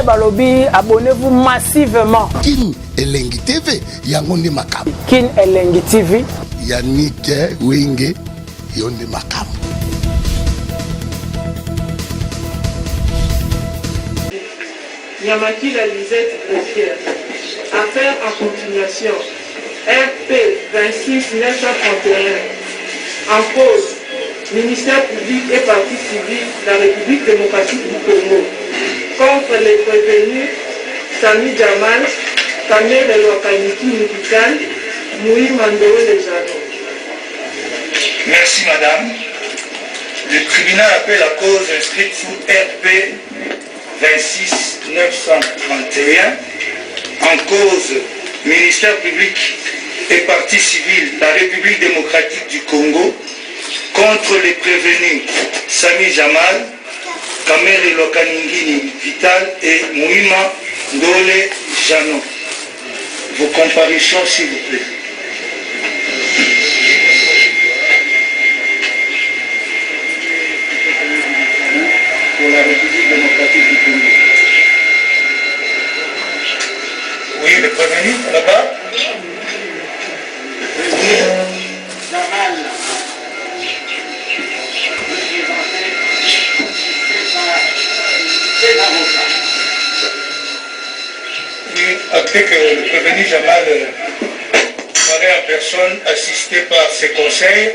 balobi, abonnez-vous massivement. Kin Elengi TV, Yangonde Makam. Kin Elengi TV. Yannick Wenge, Yonde Makam. Yamaki la Lisette Greffière. Affaire en continuation. RP 26 931. En cause, ministère public et parti civil de la République démocratique du Congo. Contre les prévenus Sami Jamal, Kamel Lokaniki Nikitan, Moui Mandoro Lejano. Merci madame. Le tribunal appelle la cause inscrite sous RP 26 931. En cause, ministère public et parti civil de la République démocratique du Congo contre les prévenus Sami Jamal, Kamere Lokaningini Vital et Mouima Ndole Jano. Vos comparutions s'il vous plaît. Pour la République démocratique du Congo. Oui, le prévenu, là-bas. Après que le prévenu Jamal paraît en personne assisté par ses conseils,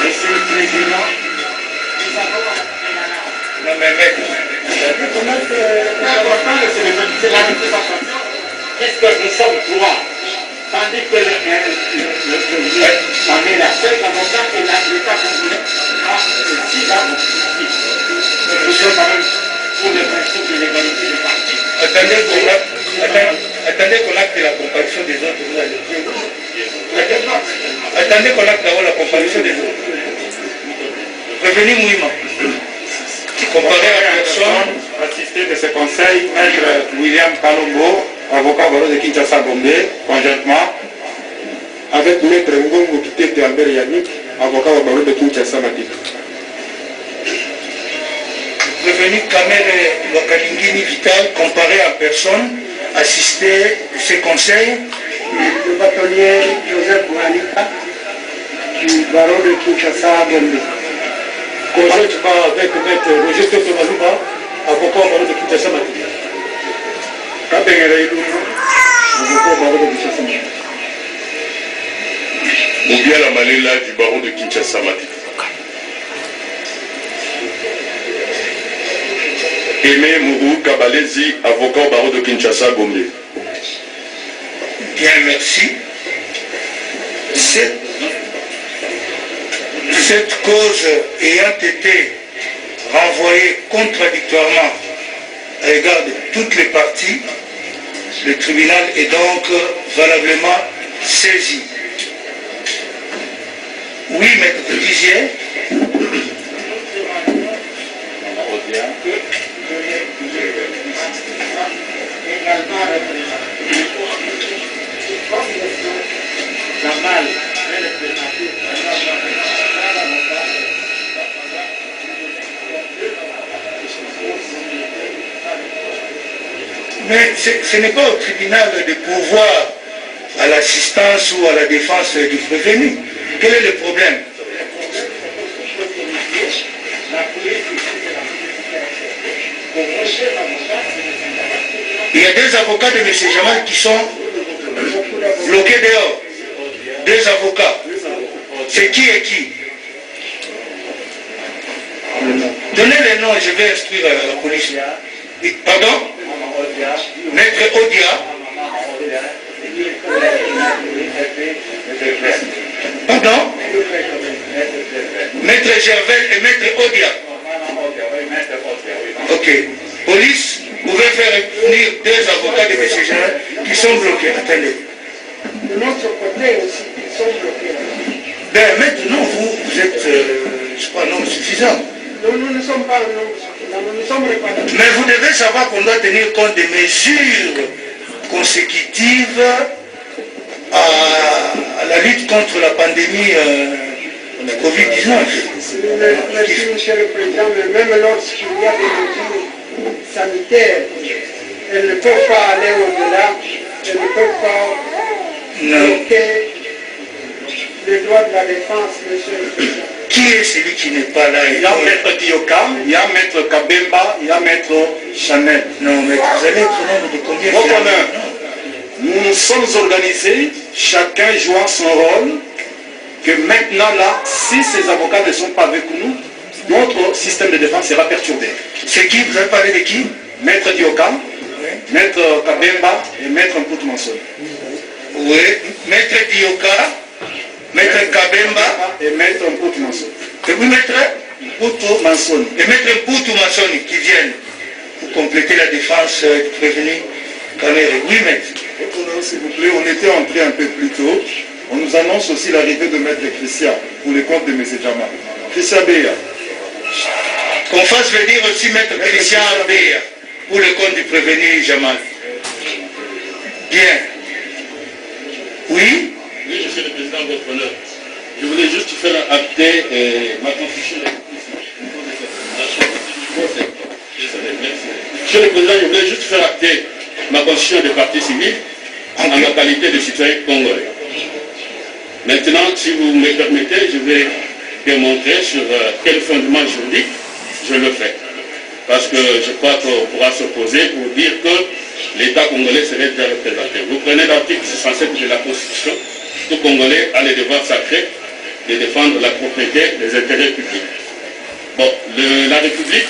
Monsieur le Président, non mais mec, c'est la représentation. Puisque nous sommes trois, tandis que la seule avocat et l'État congolais a 6 avocats. Nous sommes quand même pour le principe de l'égalité des partis. Attendez qu'on acte la comparution des autres. Attendez qu'on acte d'abord la comparution des autres. Prévenez Mouima. Comparé à la personne, assisté de ce conseil, maître William Kalombo, avocat barreau de Kinshasa Gombe, conjointement, avec maître Ngongo Kitete Albert Yannick, avocat barreau de Kinshasa Matik. Prévenu Kamere Lokaningini Vital, comparé à personne, assisté de ce conseil. Le bâtonnier Joseph Bouhanika, du barreau de Kinshasa Gombe. Conjointement avec maître Roger Totomalouba, avocat au barreau de Kinshasa Matik. Kabengere Ilumu, avocat au barreau de Kinshasa Matik. Moubiala Malela du barreau de Kinshasa Matik. Aimé Mourou Kabalezi, avocat au barreau de Kinshasa Gombe. Bien, merci. Cette cause ayant été renvoyée contradictoirement à l'égard de toutes les parties, le tribunal est donc valablement saisi. Oui, maître, vous disiez. Mais ce n'est pas au tribunal de pouvoir à l'assistance ou à la défense du prévenu. Quel est le problème? Il y a des avocats de M. Jamal qui sont bloqués dehors. Deux avocats. C'est qui et qui? Donnez les noms et je vais instruire la police. Pardon? Maître Odia. Pardon? Maître Gervais et Maître Odia. Ok. Police, vous pouvez faire venir deux avocats de M. Gervais qui sont bloqués. Attendez. De notre côté aussi, ils sont bloqués. Ben maintenant, vous êtes, je crois, un nombre suffisant. Nous ne sommes pas un nombre suffisant. Nous sommes répartis. Mais vous devez savoir qu'on doit tenir compte des mesures consécutives à la lutte contre la pandémie de Covid-19. Merci, Monsieur le Président, mais même lorsqu'il y a des mesures sanitaires, elles ne peuvent pas aller au-delà, elles ne peuvent pas bloquer les droits de la défense, Monsieur le Président. Qui est celui qui n'est pas là? Il y a Maître Dioka, il y a Maître Kabemba, il y a Maître Chanel. Non, mais vous allez être au nombre de combien? Votre honneur, nous sommes organisés, chacun jouant son rôle, que maintenant là, si ces avocats ne sont pas avec nous, notre système de défense sera perturbé. C'est qui? Vous avez parlé de qui? Maître Dioka, Maître Kabemba et Maître Mputu Manson. Oui, Maître Dioka, Maître Kabemba et Maître Mputu Manson. Et vous, Maître Mputu Manson. Et Maître Mputu Manson qui viennent pour compléter la défense du prévenu Kamere. Oui, Maître. S'il vous plaît, on était entré un peu plus tôt. On nous annonce aussi l'arrivée de Maître Christian pour le compte de M. Jamal. Christian Béa. Qu'on fasse venir aussi Maître Christian Béa pour le compte du prévenu Jamal. Bien. Oui? Oui, Monsieur le Président, votre honneur. Je voulais juste faire acter ma constitution. Monsieur le Président, je voulais juste faire acter ma constitution de parti civil en ma qualité de citoyen congolais. Maintenant, si vous me permettez, je vais démontrer sur quel fondement juridique je le fais. Parce que je crois qu'on pourra s'opposer pour dire que l'État congolais serait déjà représenté. Vous prenez l'article 67 de la Constitution, tout Congolais a le devoir sacré de défendre la propriété des intérêts publics. Bon, la République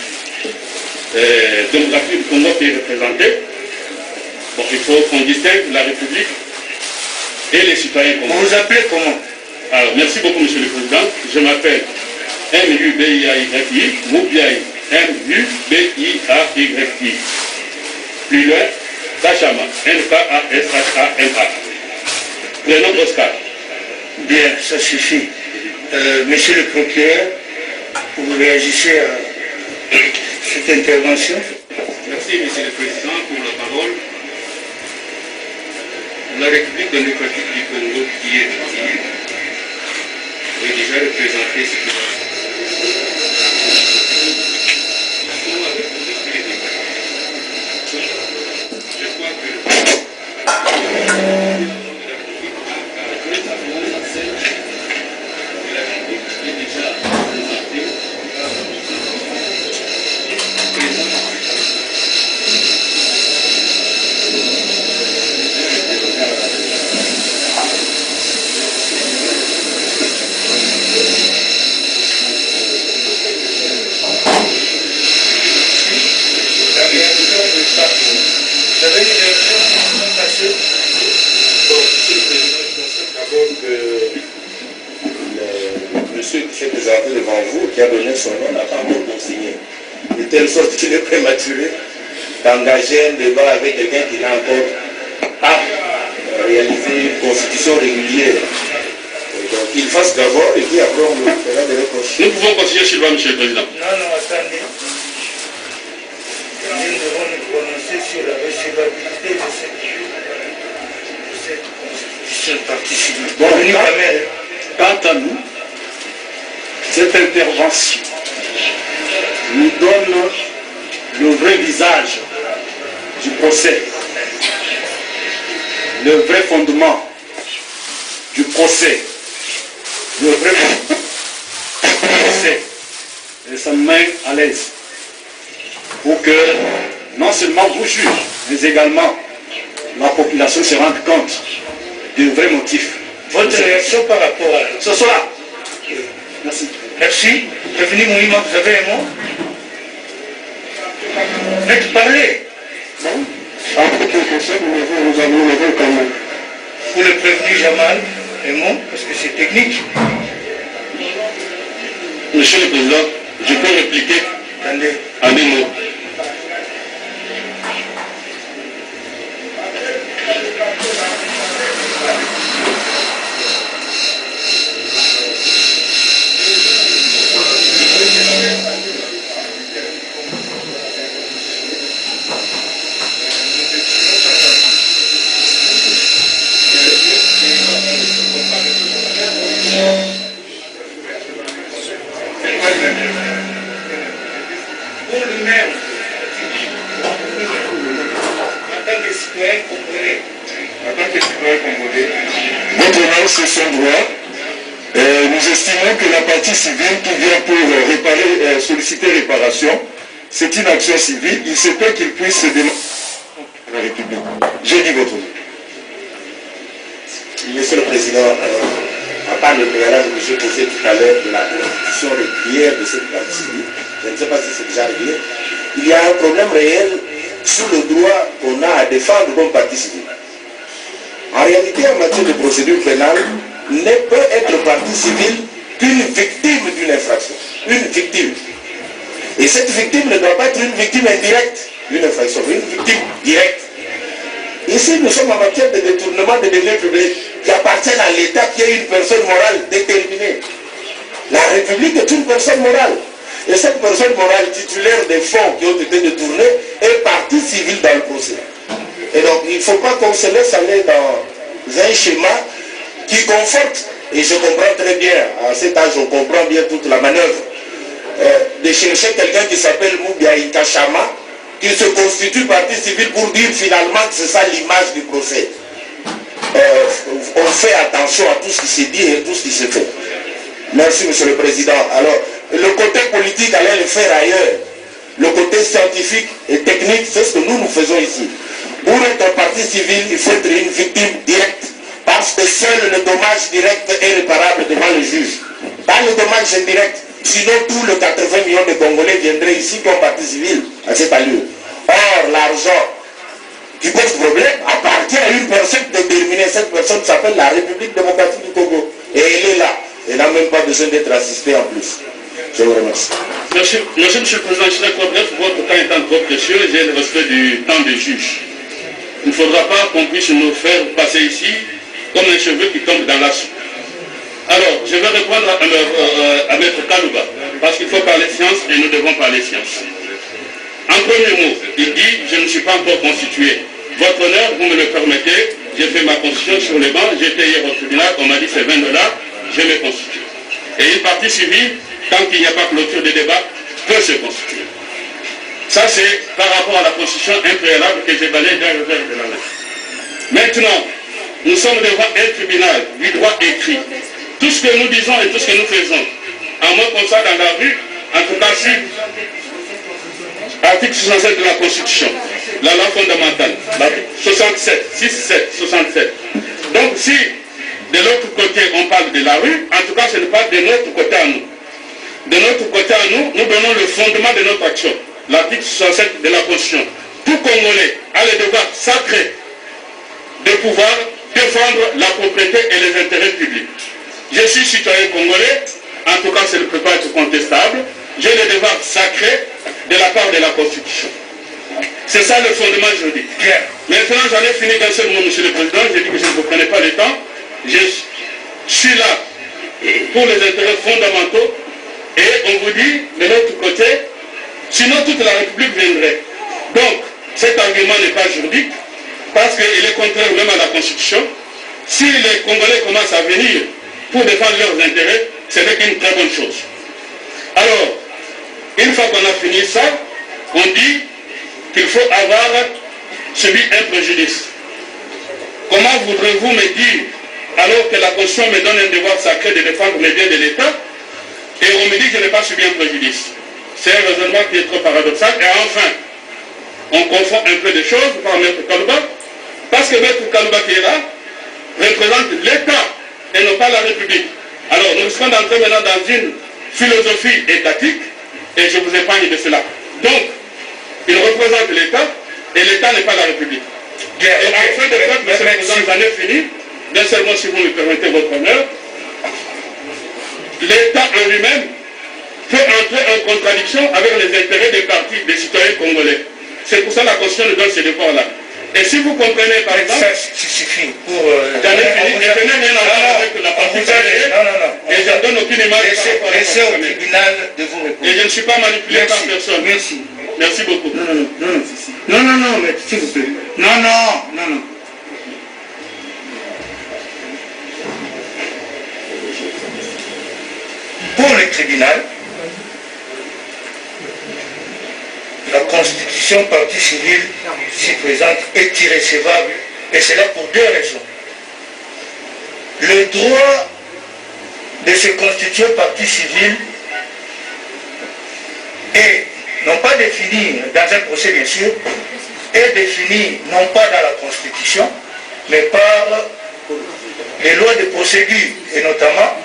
démocratique du Congo qui est représentée, bon, il faut qu'on distingue la République et les citoyens congolais. Vous vous appelez comment? Alors, merci beaucoup, Monsieur le Président. Je m'appelle M-U-B-I-A-Y-I, Moubiaï, M-U-B-I-A-Y-I. Plus loin, Kachama, N-K-A-S-H-A-M-A. Prénom Oscar. Bien, ça suffit. Monsieur le procureur, vous réagissez à cette intervention? Merci, Monsieur le Président, pour la parole. La République démocratique du Congo qui est déjà représentée sur je crois que monsieur qui s'est présenté devant vous, qui a donné son nom, n'a pas encore consigné. De telle sorte qu'il est prématuré d'engager un débat avec quelqu'un qui n'a encore pas réalisé une constitution régulière. Donc il fasse d'abord et puis après on le fera des reproches. nous pouvons continuer, Sylvain, Monsieur le Président. Non, attendez. Nous devons nous prononcer sur la recevabilité de cette constitution partie civile. Bon, quant à nous, cette intervention nous donne le vrai visage du procès, le vrai fondement du procès, le vrai fondement du procès, et ça me met à l'aise pour que non seulement vous juges, mais également la population se rende compte du vrai motif. Votre réaction par rapport à Ce soir. Merci. Merci. Prévenu Moïma, vous avez un mot? Faites parler. En ce qui concerne, nous avons levé quand même. Pour le prévenu Jamal, un mot, parce que c'est technique. Monsieur le Président, je peux répliquer Attendez. en des mots. tant que citoyen congolais. Votre nom, c'est son droit. Nous estimons que la partie civile qui vient pour solliciter réparation, c'est une action civile. Il se peut qu'il puisse se dénoncer à la République. J'ai dit votre nom. Monsieur le Président, à part le préalable que j'ai posé tout à l'heure de la constitution régulière de cette partie civile, je ne sais pas si c'est déjà réglé, il y a un problème réel sur le droit qu'on a à défendre comme partie civile. En réalité, en matière de procédure pénale, ne peut être partie civile qu'une victime d'une infraction. Une victime. Et cette victime ne doit pas être une victime indirecte d'une infraction, une victime directe. Ici, nous sommes en matière de détournement de deniers publics qui appartiennent à l'État qui est une personne morale déterminée. La République est une personne morale. Et cette personne morale titulaire des fonds qui ont été détournés est partie civile dans le procès. Et donc, il ne faut pas qu'on se laisse aller dans un schéma qui conforte, et je comprends très bien, à cet âge, on comprend bien toute la manœuvre, de chercher quelqu'un qui s'appelle Moubia Ikachama, qui se constitue partie civile pour dire finalement que c'est ça l'image du procès. On fait attention à tout ce qui se dit et tout ce qui se fait. Merci, Monsieur le Président. Alors, le côté politique, allez le faire ailleurs. Le côté scientifique et technique, c'est ce que nous faisons ici. Pour être partie civile, il faut être une victime directe, parce que seul le dommage direct est réparable devant le juge. Pas le dommage indirect, sinon tous les 80 millions de Congolais viendraient ici comme partie civile à cette allure. Or, l'argent qui pose problème appartient à une personne déterminée. Cette personne s'appelle la République démocratique du Congo. Et elle est là. Elle n'a même pas besoin d'être assistée en plus. Je vous remercie. Merci, Monsieur le Président. Je serai bref. Votre temps étant trop précieux, j'ai le respect du temps des juges. Il ne faudra pas qu'on puisse nous faire passer ici comme un cheveu qui tombe dans la soupe. Alors, je vais répondre à Maître Kalouba, parce qu'il faut parler science et nous devons parler science. En premier mot, il dit « Je ne suis pas encore constitué ». Votre honneur, vous me le permettez, j'ai fait ma constitution sur les bancs, j'étais hier au tribunal, on m'a dit c'est 20 $, je me constitue. Et une partie civile, tant qu'il n'y a pas clôture de débat, peut se constituer. Ça, c'est par rapport à la constitution impréalable que j'ai balayé d'un revers de la main. Maintenant, nous sommes devant un tribunal du droit écrit. Tout ce que nous disons et tout ce que nous faisons, en mot comme ça dans la rue, en tout cas si, article 67 de la Constitution, la loi fondamentale, 67, 67, 67. Donc si de l'autre côté on parle de la rue, en tout cas ce n'est pas de notre côté à nous. De notre côté à nous, nous donnons le fondement de notre action. L'article 67 de la Constitution. Tout Congolais a le devoir sacré de pouvoir défendre la propriété et les intérêts publics. Je suis citoyen congolais, en tout cas ça ne peut pas être contestable. J'ai le devoir sacré de la part de la Constitution. C'est ça le fondement juridique. Maintenant, j'en ai fini d'un seul mot, Monsieur le Président. J'ai dit que je ne vous prenais pas le temps. Je suis là pour les intérêts fondamentaux. Et on vous dit, de l'autre côté, sinon toute la République viendrait. Donc, cet argument n'est pas juridique, parce qu'il est contraire même à la Constitution. Si les Congolais commencent à venir pour défendre leurs intérêts, ce n'est qu'une très bonne chose. Alors, une fois qu'on a fini ça, on dit qu'il faut avoir subi un préjudice. Comment voudrez-vous me dire, alors que la Constitution me donne un devoir sacré de défendre les biens de l'État, et on me dit que je n'ai pas subi un préjudice? C'est un raisonnement qui est trop paradoxal. Et enfin, on confond un peu de choses par Maître Kalouba, parce que Maître Kalouba qui est là représente l'État et non pas la République. Alors nous risquons d'entrer maintenant dans une philosophie étatique, et je vous épargne de cela. Donc, il représente l'État, et l'État n'est pas la République. Et en fin de compte, Monsieur le Président, j'en ai fini. D'un seul mot, si vous me permettez votre honneur, l'État en lui-même peut entrer en contradiction avec les intérêts des partis, des citoyens congolais. C'est pour ça que la Constitution nous donne ces devoirs-là. Et si vous comprenez, par exemple... Ça suffit pour... J'en ai fini, et je n'ai rien à voir avec la partie citoyenne, et je ne donne aucune image. Laissez au tribunal de vous répondre. Et je ne suis pas manipulé par personne. Merci. Merci beaucoup. Non, mais s'il vous plaît. Non. Pour le tribunal, la constitution partie civile, si présente, est irrécevable. Et c'est là pour deux raisons. Le droit de se constituer partie civile est non pas défini dans un procès bien sûr, est défini non pas dans la Constitution, mais par les lois de procédure, et notamment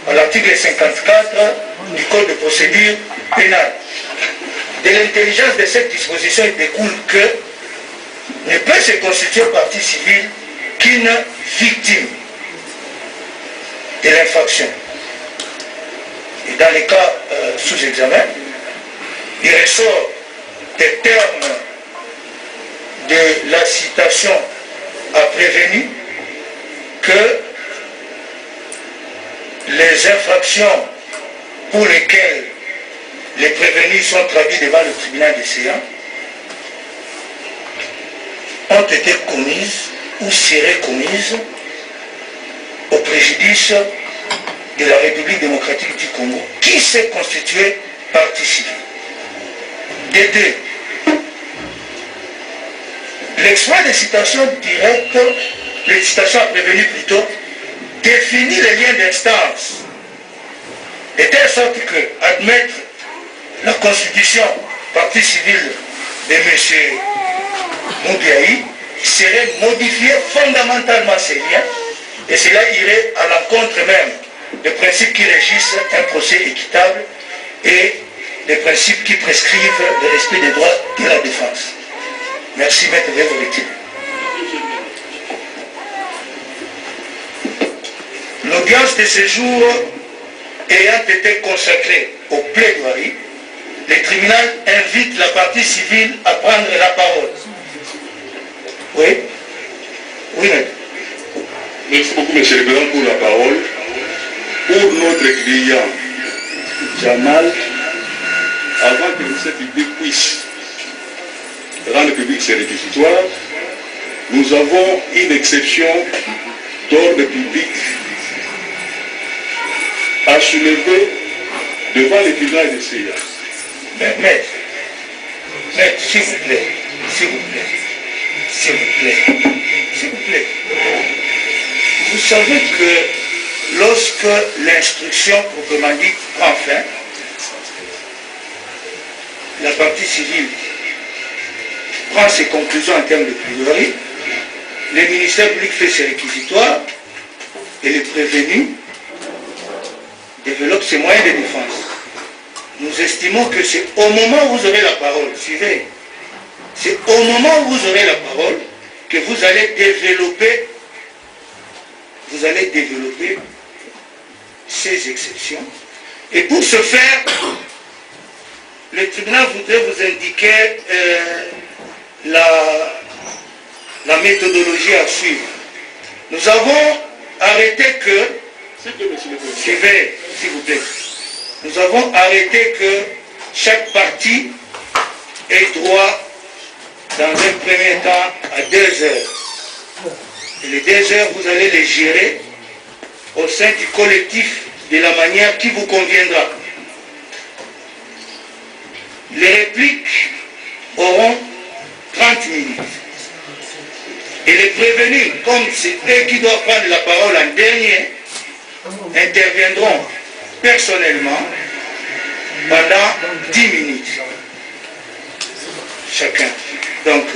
à l'article 54 du Code de procédure pénale. De l'intelligence de cette disposition, il découle que ne peut se constituer partie civile qu'une victime de l'infraction. Et dans les cas sous examen, il ressort des termes de la citation à prévenir que les infractions pour lesquelles les prévenus sont traduits devant le tribunal des séances ont été commises ou seraient commises au préjudice de la République démocratique du Congo, qui s'est constituée partie civile. Des deux, l'exploit des citations directes, les citations à prévenir plutôt, définit les liens d'instance, de telle sorte que admettre la constitution partie civile de M. Moubiaï serait modifier fondamentalement ces liens, et cela irait à l'encontre même des principes qui régissent un procès équitable et des principes qui prescrivent le respect des droits de la défense. Merci, maître Vévoretti. L'audience de ce jour ayant été consacrée au plaidoirie, le tribunal invite la partie civile à prendre la parole. Oui? Oui, maître. Merci beaucoup, M. le Président, pour la parole. Pour notre client Jamal, avant que le public puisse rendre public ses réquisitoires, nous avons une exception d'ordre public à soulever devant les tribunaux de séance. Maître, s'il vous plaît, s'il vous plaît, s'il vous plaît, s'il vous plaît. Vous savez que lorsque l'instruction proprement dite prend fin, la partie civile prend ses conclusions en termes de plaidoirie, le ministère public fait ses réquisitoires et les prévenus développent ses moyens de défense. Nous estimons que c'est au moment où vous aurez la parole, suivez, c'est au moment où vous aurez la parole que vous allez développer ces exceptions. Et pour ce faire, le tribunal voudrait vous indiquer la méthodologie à suivre. Nous avons arrêté que, suivez, s'il vous plaît, nous avons arrêté que chaque partie ait droit, dans un premier temps, à 2 heures. Et les 2 heures, vous allez les gérer au sein du collectif de la manière qui vous conviendra. Les répliques auront 30 minutes. Et les prévenus, comme c'est eux qui doivent prendre la parole en dernier, interviendront personnellement pendant 10 minutes. Chacun. Donc,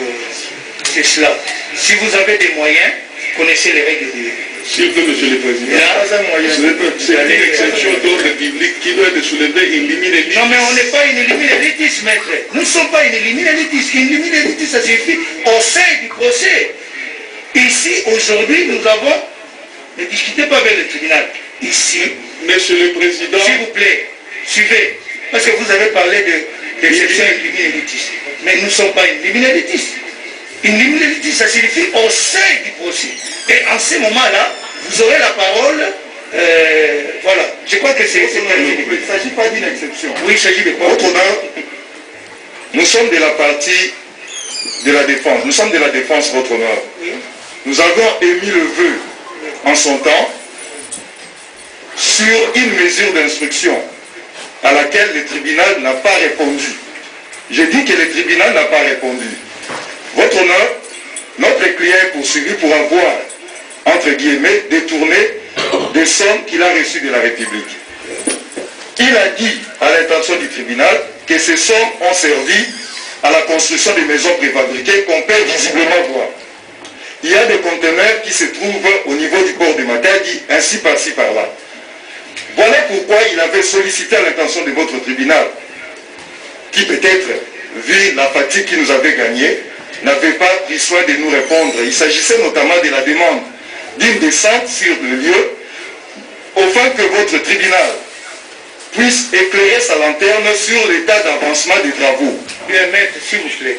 c'est cela. Si vous avez des moyens, connaissez les règles de... S'il vous plaît, Monsieur le Président, c'est une exception d'ordre public qui doit être soulevée in limine litis. Non, mais on n'est pas in limine litis, maître. Nous ne sommes pas in limine litis. In limine litis, ça signifie au sein du procès. Ici, aujourd'hui, nous avons... Ne discutez pas avec le tribunal. Ici, Monsieur le Président, s'il vous plaît, suivez. Parce que vous avez parlé d'exception in limine litis. Mais nous ne sommes pas in limine litis. In limine litis, ça signifie au sein du procès. Et en ce moment-là, vous aurez la parole. Voilà. Je crois que c'est... il ne s'agit pas d'une exception. Oui, il s'agit de quoi? Votre honneur, nous sommes de la partie de la défense. Nous sommes de la défense, votre honneur. Oui. Nous avons émis le vœu en son temps sur une mesure d'instruction à laquelle le tribunal n'a pas répondu. J'ai dit que le tribunal n'a pas répondu. Votre honneur, notre client est poursuivi pour avoir, entre guillemets, détourné des sommes qu'il a reçues de la République. Il a dit à l'intention du tribunal que ces sommes ont servi à la construction des maisons préfabriquées qu'on peut visiblement voir. Il y a des conteneurs qui se trouvent au niveau du port de Matadi, ainsi par-ci par-là. Voilà pourquoi il avait sollicité à l'intention de votre tribunal, qui peut-être, vu la fatigue qui nous avait gagnée, n'avait pas pris soin de nous répondre. Il s'agissait notamment de la demande d'une descente sur le lieu, afin que votre tribunal puisse éclairer sa lanterne sur l'état d'avancement des travaux. Bien, maître, s'il vous plaît,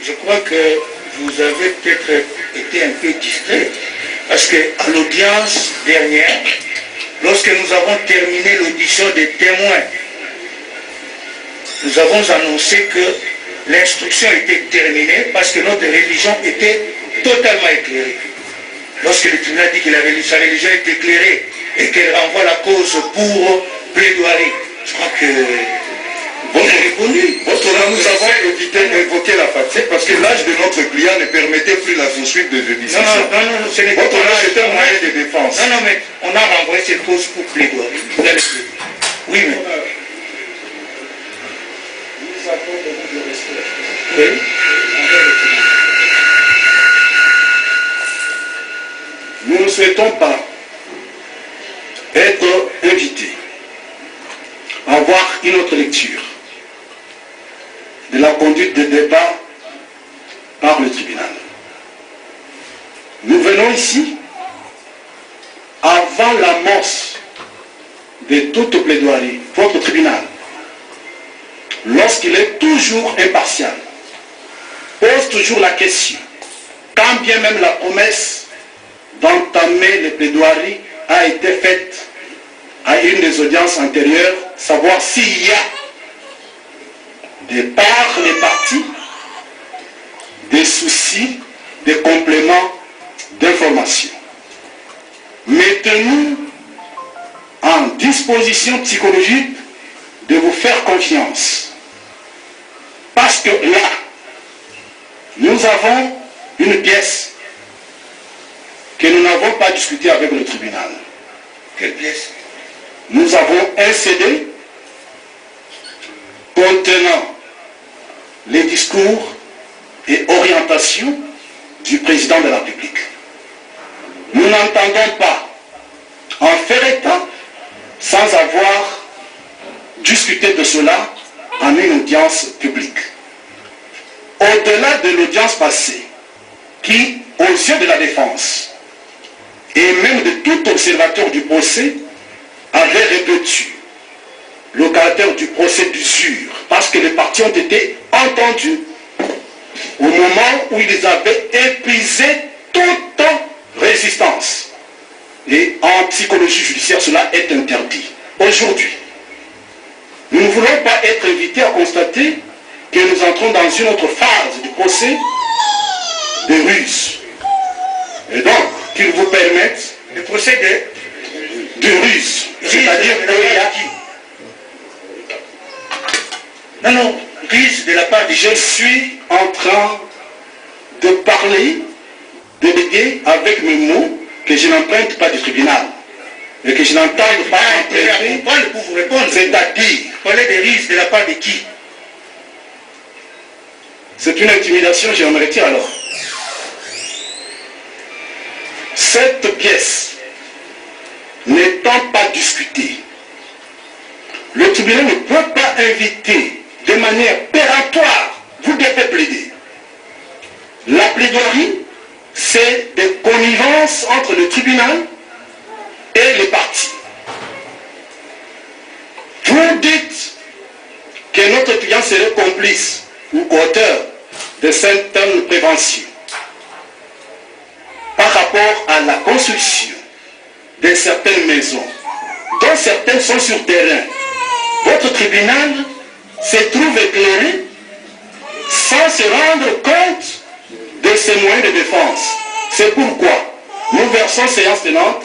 je crois que vous avez peut-être été un peu distrait, parce qu'à l'audience dernière, lorsque nous avons terminé l'audition des témoins, nous avons annoncé que l'instruction était terminée parce que notre religion était totalement éclairée. Lorsque le tribunal dit que sa religion est éclairée et qu'elle renvoie la cause pour plaidoirie, je crois que vous avez répondu. Votre honneur, nous avons évité d'évoquer la fatigue parce que l'âge de notre client ne permettait plus la poursuite de justice. Non, ce n'est pas votre honneur, c'était un moyen de défense. Non, mais on a renvoyé cette cause pour plaidoirie. Vous allez plaider. Oui, mais... Nous avons beaucoup de respect. Oui. Nous ne souhaitons pas être invités à avoir une autre lecture de la conduite des débats par le tribunal. Nous venons ici avant l'amorce de toute plaidoirie. Votre tribunal, lorsqu'il est toujours impartial, pose toujours la question, quand bien même la promesse d'entamer les plaidoiries a été faite à une des audiences antérieures, savoir s'il y a de part les parties des soucis, des compléments d'information. Mettez-nous en disposition psychologique de vous faire confiance. Parce que là, nous avons une pièce que nous n'avons pas discutée avec le tribunal. Quelle pièce? Nous avons un CD contenant les discours et orientations du président de la République. Nous n'entendons pas en faire état sans avoir discuté de cela en une audience publique. Au-delà de l'audience passée, qui, aux yeux de la défense, et même de tout observateur du procès, avait revêtu le caractère du procès d'usure, parce que les parties ont été entendues au moment où ils avaient épuisé toute résistance. Et en psychologie judiciaire, cela est interdit. Aujourd'hui, nous ne voulons pas être invités à constater que nous entrons dans une autre phase du procès de ruse. Et donc, qu'ils vous permettent le procès de ruse. C'est-à-dire qu'il y a... Non, ruse de la part des Je suis en train de parler, de déléguer avec mes mots que je n'emprunte pas du tribunal. Et que je n'entends pas emprunter. pour vous répondre. C'est-à-dire... Parler des rises de la part de qui? C'est une intimidation, je me retire alors. Cette pièce n'étant pas discutée, le tribunal ne peut pas inviter de manière péremptoire, vous devez plaider. La plaidoirie, c'est des connivences entre le tribunal et les parties. Vous dites que notre client serait complice ou auteur de certaines préventions par rapport à la construction de certaines maisons, dont certaines sont sur terrain. Votre tribunal se trouve éclairé sans se rendre compte de ses moyens de défense. C'est pourquoi nous versons séance tenante